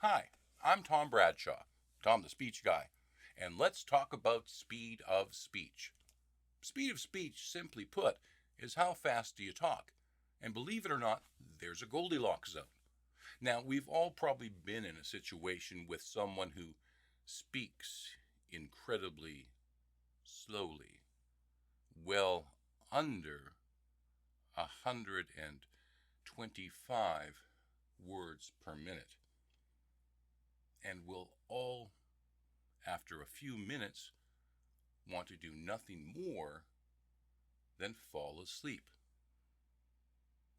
Hi, I'm Tom Bradshaw, Tom the Speech Guy, and let's talk about speed of speech. Speed of speech, simply put, is how fast do you talk. And believe it or not, there's a Goldilocks zone. Now, we've all probably been in a situation with someone who speaks incredibly slowly, well under 125 words per minute, and will all, after a few minutes, want to do nothing more than fall asleep.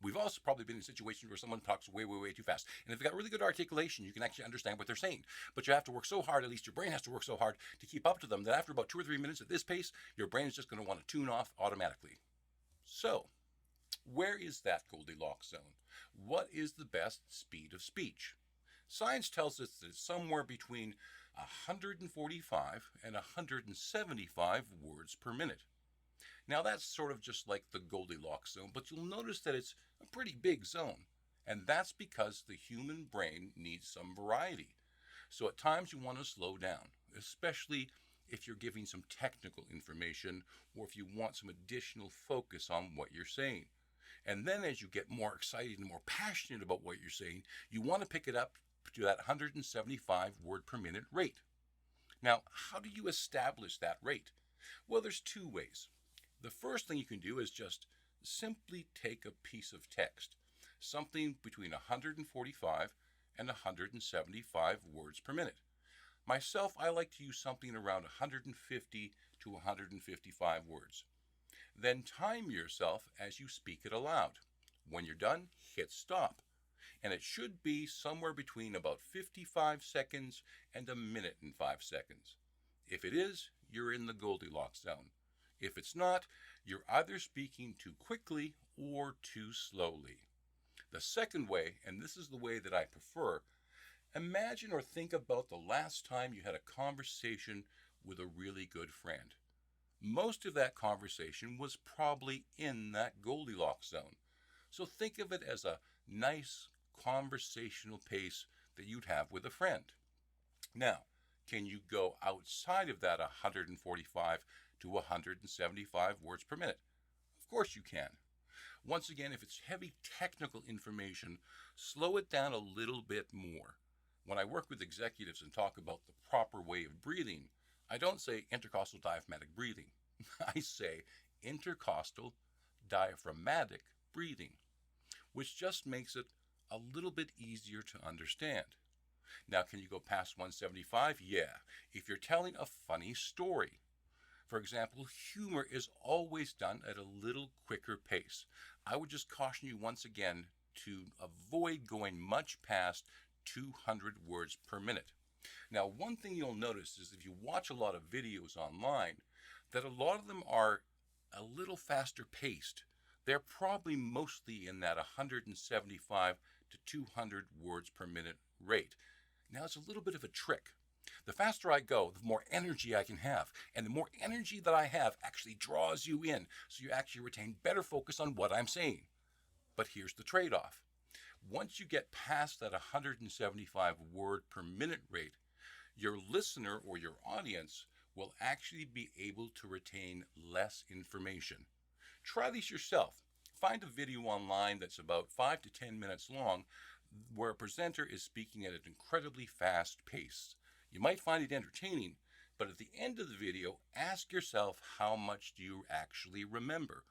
We've also probably been in situations where someone talks way too fast. And if they've got really good articulation, you can actually understand what they're saying. But you have to work so hard, at least your brain has to work so hard to keep up to them, that after about 2 or 3 minutes at this pace, your brain is just going to want to tune off automatically. So, where is that Goldilocks zone? What is the best speed of speech? Science tells us that it's somewhere between 145 and 175 words per minute. Now that's sort of just like the Goldilocks zone, but you'll notice that it's a pretty big zone. And that's because the human brain needs some variety. So at times you want to slow down, especially if you're giving some technical information or if you want some additional focus on what you're saying. And then as you get more excited and more passionate about what you're saying, you want to pick it up to that 175 word per minute rate. Now, how do you establish that rate? Well, there's two ways. The first thing you can do is just simply take a piece of text, something between 145 and 175 words per minute. Myself, I like to use something around 150 to 155 words. Then time yourself as you speak it aloud. When you're done, hit stop. And it should be somewhere between about 55 seconds and a minute and 5 seconds. If it is, you're in the Goldilocks zone. If it's not, you're either speaking too quickly or too slowly. The second way, and this is the way that I prefer, imagine or think about the last time you had a conversation with a really good friend. Most of that conversation was probably in that Goldilocks zone. So think of it as a nice conversational pace that you'd have with a friend. Now, can you go outside of that 145 to 175 words per minute? Of course you can. Once again, if it's heavy technical information, slow it down a little bit more. When I work with executives and talk about the proper way of breathing, I don't say intercostal diaphragmatic breathing. I say intercostal diaphragmatic breathing, which just makes it a little bit easier to understand. Now, can you go past 175? Yeah, if you're telling a funny story. For example, humor is always done at a little quicker pace. I would just caution you once again to avoid going much past 200 words per minute. Now, one thing you'll notice is if you watch a lot of videos online, that a lot of them are a little faster paced. They're probably mostly in that 175 to 200 words per minute rate. Now, it's a little bit of a trick. The faster I go, the more energy I can have. And the more energy that I have actually draws you in, so you actually retain better focus on what I'm saying. But here's the trade-off. Once you get past that 175 word per minute rate, your listener or your audience will actually be able to retain less information. Try this yourself. Find a video online that's about 5 to 10 minutes long where a presenter is speaking at an incredibly fast pace. You might find it entertaining, but at the end of the video, ask yourself how much do you actually remember?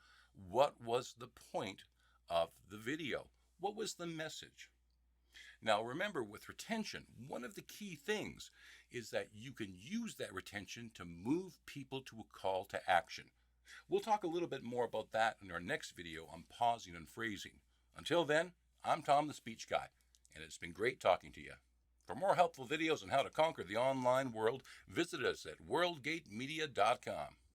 What was the point of the video? What was the message? Now remember, with retention, one of the key things is that you can use that retention to move people to a call to action. We'll talk a little bit more about that in our next video on pausing and phrasing. Until then, I'm Tom the Speech Guy, and it's been great talking to you. For more helpful videos on how to conquer the online world, visit us at WorldGateMedia.com.